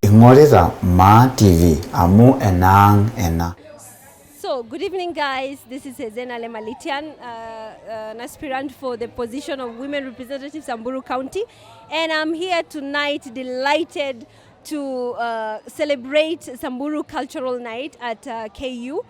Ingorita Ma TV amu enang ena. So, good evening, guys. This is Hezena Lemalitian, an aspirant for the position of Women Representative Samburu County. And I'm here tonight delighted to celebrate Samburu Cultural Night at KU.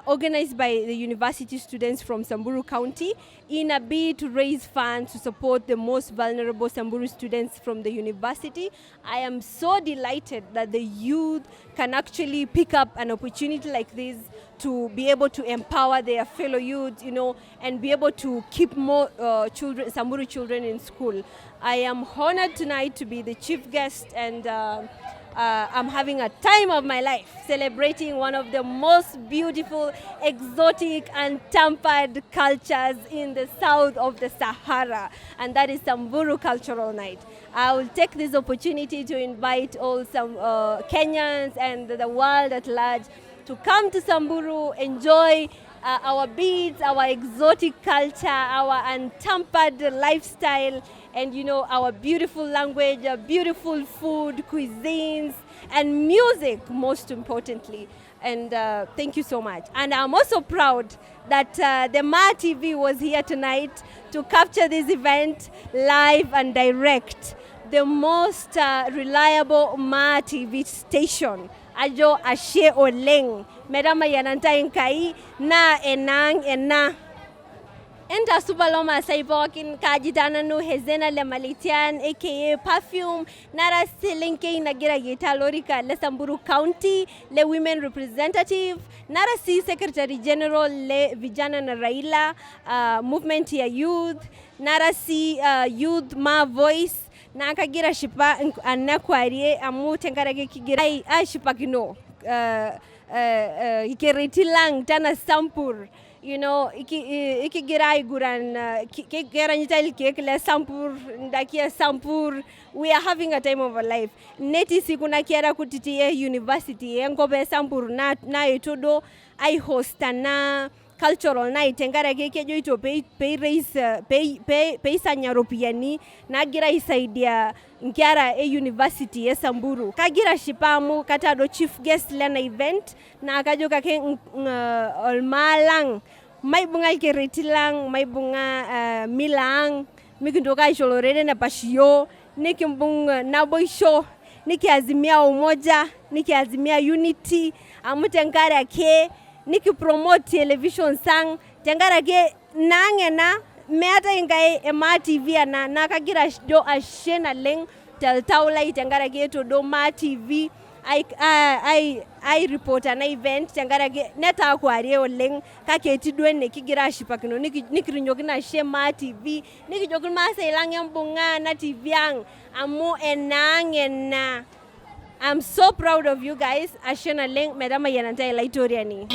Organized by the university students from Samburu County in a bid to raise funds to support the most vulnerable Samburu students from the university. I am so delighted that the youth can actually pick up an opportunity like this to be able to empower their fellow youth, and be able to keep more Samburu children in school. I am honored tonight to be the chief guest, and I'm having a time of my life celebrating one of the most beautiful, exotic and tempered cultures in the south of the Sahara, and that is Samburu Cultural Night. I will take this opportunity to invite all some Kenyans and the world at large to come to Samburu, enjoy our beads, our exotic culture, our untempered lifestyle, and our beautiful language, beautiful food, cuisines, and music, most importantly. And thank you so much. And I'm also proud that the Ma TV was here tonight to capture this event live and direct. The most reliable Ma TV station. Ajo ashe oleng. Medama yanantain kai na enang ena. Enta Subaloma Saibokin Kajitana no Hezena Lemalitian, aka Perfume, Nara Selenke Nagira Gita Lorika, Le Samburu County, Le Women Representative, Nara Si Secretary General Le Vijana na Raila, Movement ya Youth, Nara Si Youth Ma Voice, Nakagira Shipa Anakwarie, Amu Tenkarage Kigira, Ashipakino, Ikeritilang, Tana Sampur. Ikigira iguran kera nyitali kekele sampur ndakia sampur. We are having a time of our life. Neti sikuna kiera kutitie university engobe sampur na etodo I host na cultural night engara kekejo ito pay raise pay sanya ropiani na gira isaidia nkiara university ya Samburu kagira shipamu katado chief guest lena event na akajo kake olmalang may bunga keretilang may bunga milang mikindoka isholorede na pashiyo nikimbung naboy show nikiazimia umoja nikiazimia unity amutengara ke niki promote television sang tengara ke nangena meata ingai Ma TV na kagira do ashena leng taula tengara ke to do Ma TV I report an event tengara ke neta kware oleng kaketi dwene kigira shipakino nikirinjokina she Ma TV nikijokina sailang mbunga na TV yang amu enangena. I'm so proud of you guys. Ashena leng medama yananta elaitoriani.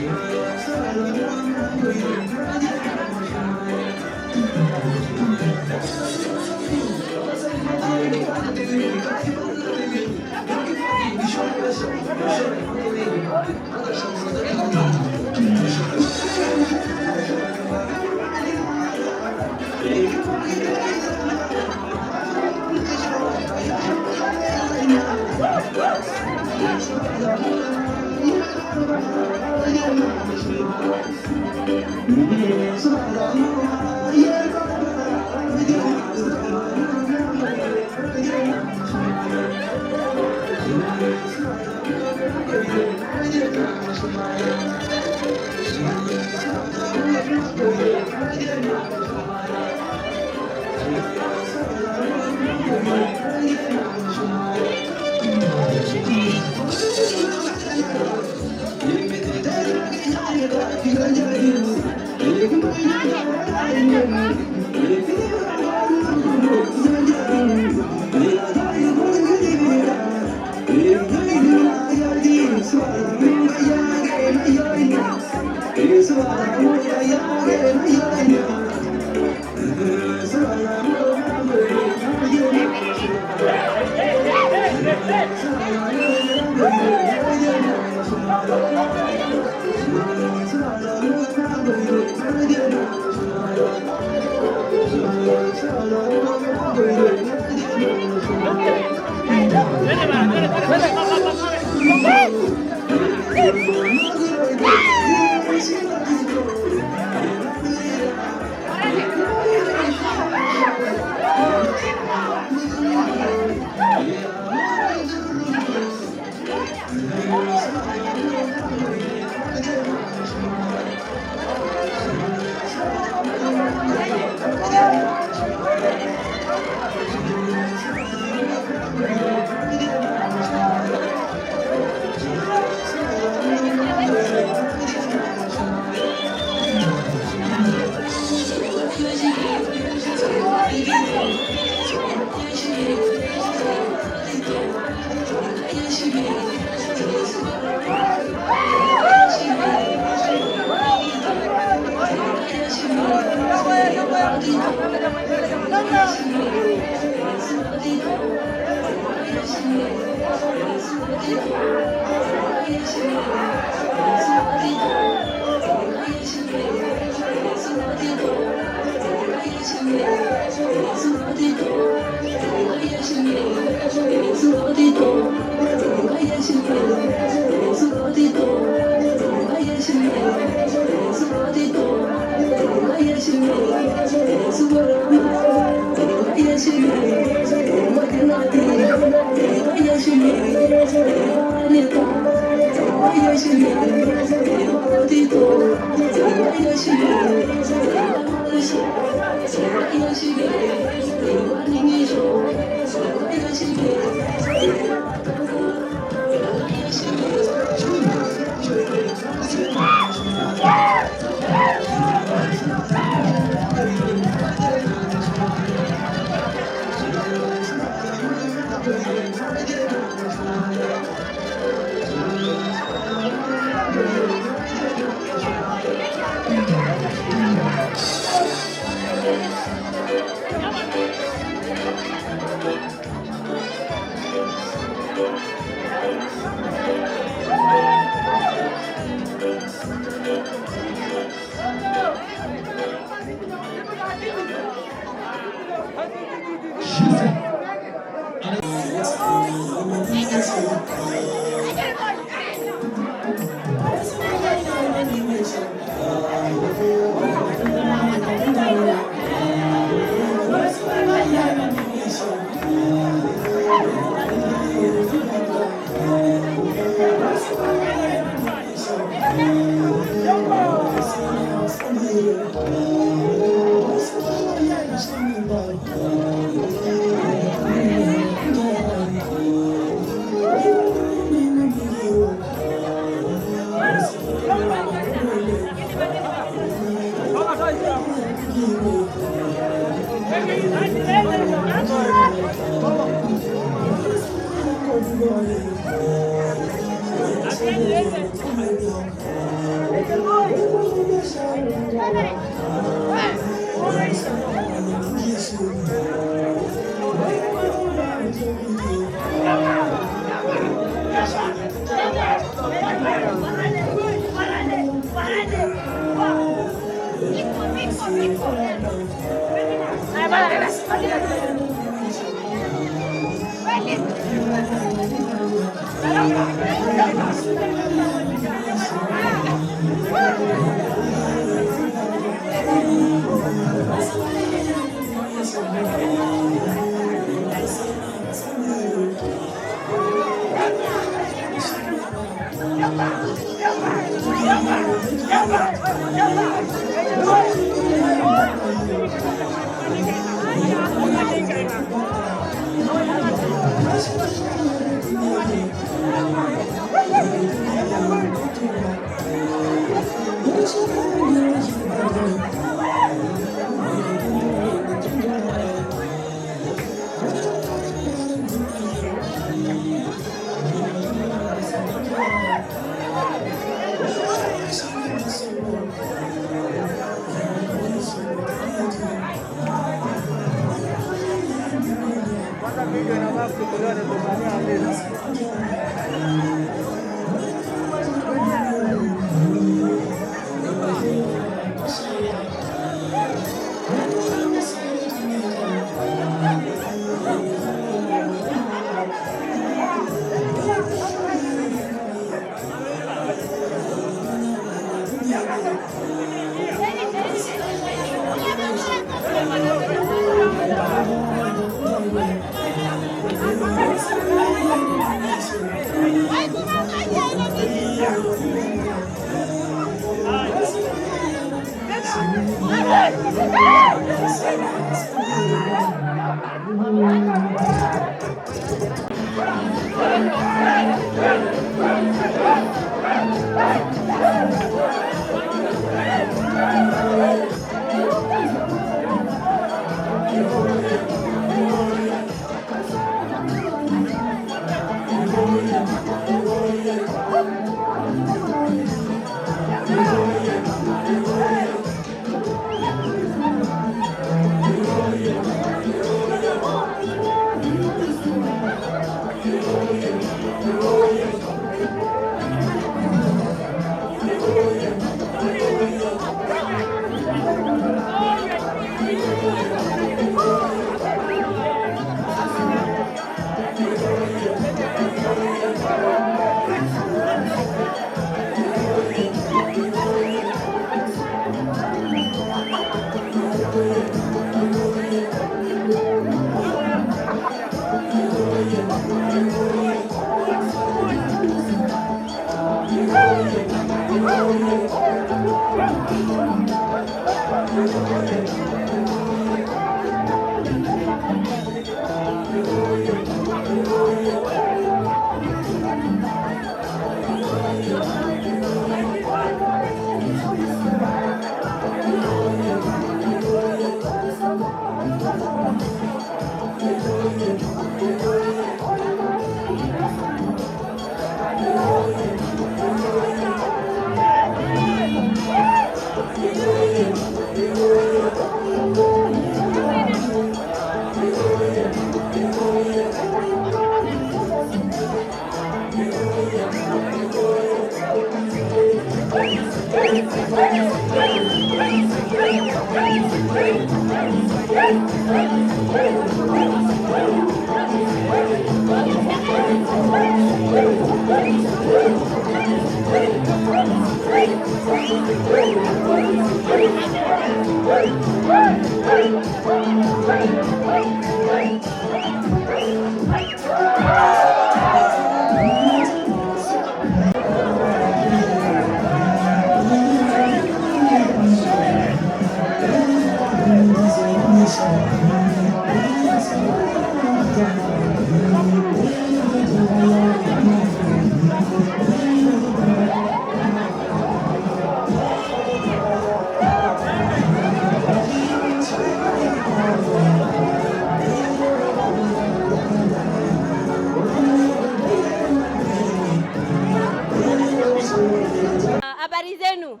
Habari zenu.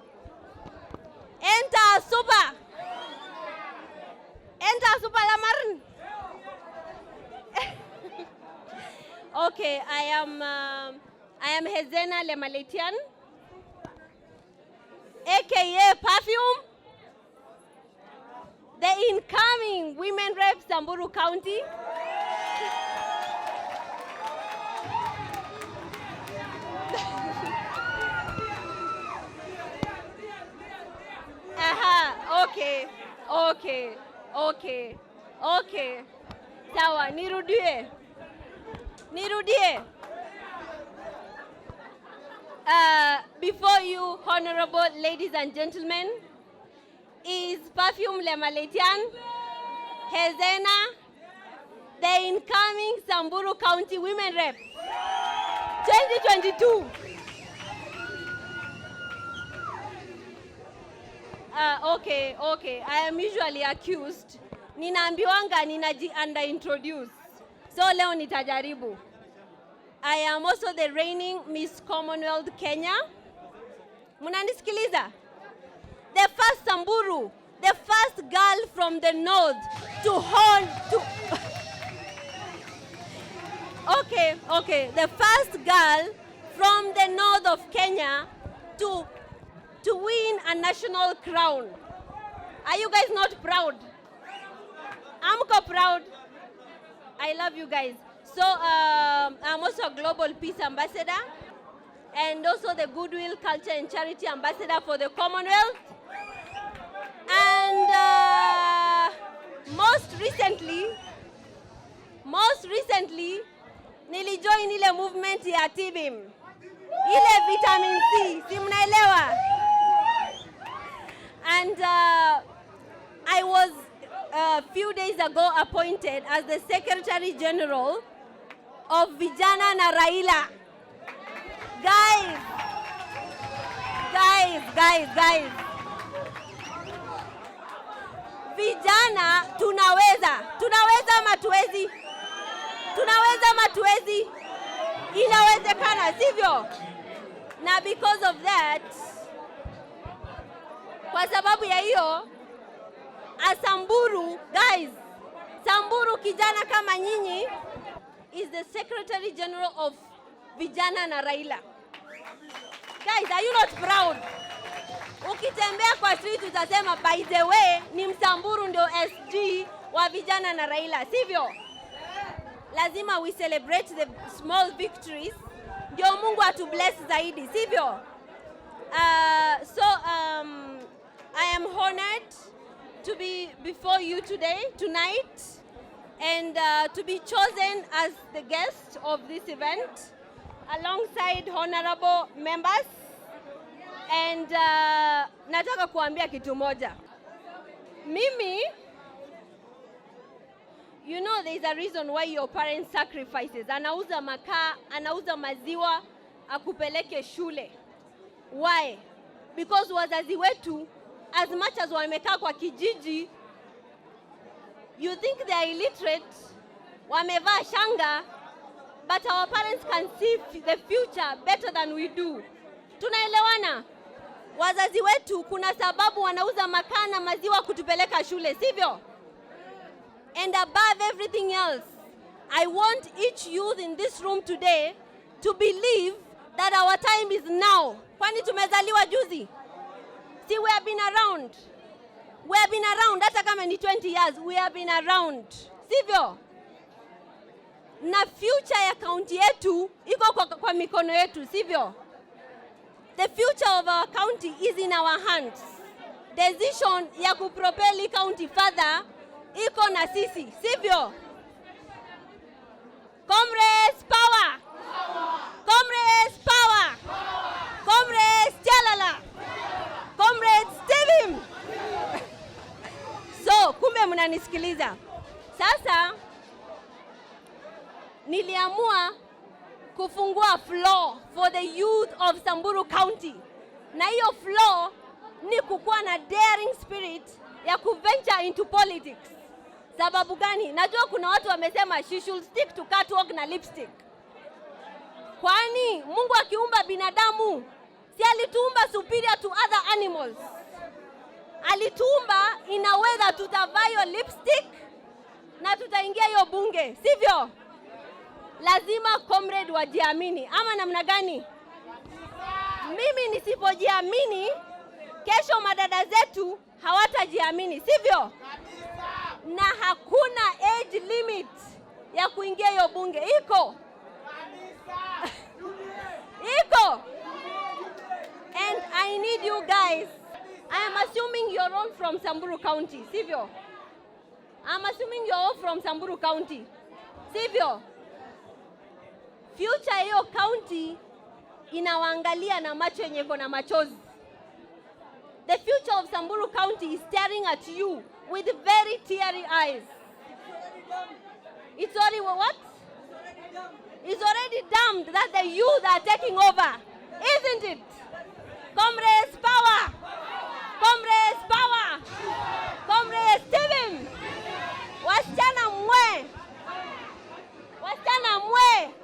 Enter super. Enter super Lamarn. Okay, I am Hezena Lemaletian, aka Perfume, the incoming women rep Samburu County. Okay. Sawa, nirudie. Before you, honorable ladies and gentlemen, is Perfume Lemaletian, Hezena, the incoming Samburu County Women Rep 2022. Okay. I am usually accused. Ninaambiwanga ninaji under-introduce. So leo nitajaribu. I am also the reigning Miss Commonwealth Kenya. Munanisikiliza? The first Samburu, the first girl from the north to hold to Okay. The first girl from the north of Kenya to win a national crown. Are you guys not proud? I'm proud. I love you guys. So I'm also a global peace ambassador and also the goodwill, culture and charity ambassador for the Commonwealth. And most recently nilijoin ile movement ya TBIM. Ile vitamin C, si mnaelewa? And I was a few days ago appointed as the Secretary General of Vijana na Raila. Guys. Vijana tunaweza matuwezi. Inawezekana, sivyo? Na because of that, kwa sababu ya hiyo, Samburu, guys, Samburu kijana kama nyinyi is the Secretary General of Vijana na Raila. Guys, are you not proud? Ukitembea kwa street utasema by the way ni Msamburu ndio SG wa Vijana na Raila, sivyo? Lazima we celebrate the small victories ndio Mungu atubless zaidi, sivyo? I am honored to be before you tonight, and to be chosen as the guest of this event alongside honorable members. And nataka kuambia kitu moja. Mimi, you know there is a reason why your parents sacrifices. Anauza makaa, anauza maziwa, akupeleke shule. Why? Because wazazi wetu, as much as wamekaa kwa kijiji, you think they are illiterate, wamevaa shanga, but our parents can see the future better than we do. Tunaelewana? Wazazi wetu kuna sababu wanauza makaa na maziwa kutupeleka shule, sivyo? And above everything else, I want each youth in this room today to believe that our time is now. Kwani tumezaliwa juzi? See, we have been around. We have been around. Hata kama ni 20 years, we have been around. Sivyo? Na future ya county yetu iko kwa mikono yetu, sivyo? The future of our county is in our hands. Decision ya kupropel county further iko na sisi, sivyo? Comrades, power! Comrades, power! Comrades, chalala! Comrades, Stevim! So, kumbe mnanisikiliza. Sasa, niliamua kufungua floor for the youth of Samburu County. Na hiyo floor ni kukuwa na daring spirit ya kuventure into politics. Sababu gani? Najua kuna watu wamesema she should stick to catwalk na lipstick. Kwani Mungu akiumba binadamu, si alituumba superior to other animals? Alituumba in a way that tutavaa hiyo lipstick na tutaingia hiyo bunge, sivyo? Lazima comrade wajiamini, ama namna gani? Mimi nisipojiamini, kesho madada zetu hawatajiamini, sivyo? Na hakuna age limit ya kuingia hiyo bunge. Iko. Iko. And I need you guys. I am assuming you're all from Samburu County, sivyo? I'm assuming you're all from Samburu County, sivyo? Future hiyo county inawaangalia na macho yenye kona machozi. The future of Samburu County is staring at you with very teary eyes. It's already what? It's already damned that the youth are taking over, isn't it? Comrades, power! Comrades, power! Comrades, Stevim! Wasichana mwe! Wasichana mwe!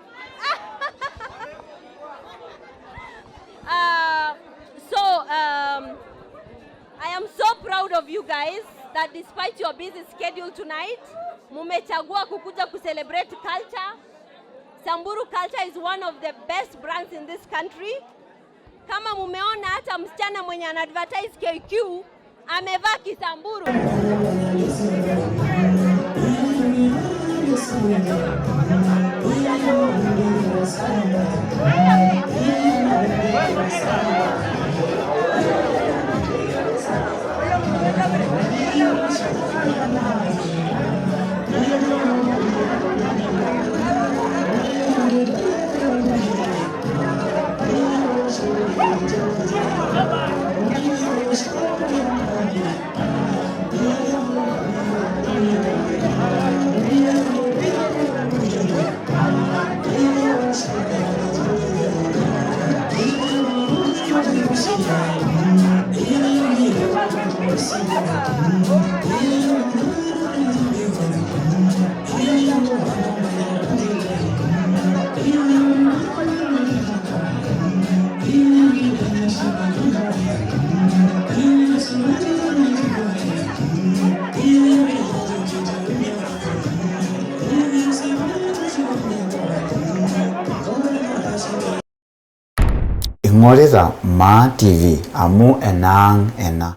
I am so proud of you guys that despite your busy schedule tonight, mumechagua kukuja celebrate culture. Samburu culture is one of the best brands in this country. Kama mumeona hata msichana mwenye anadvertise KQ amevaa Kisamburu. Ingoreza Ma TV amu enang ena.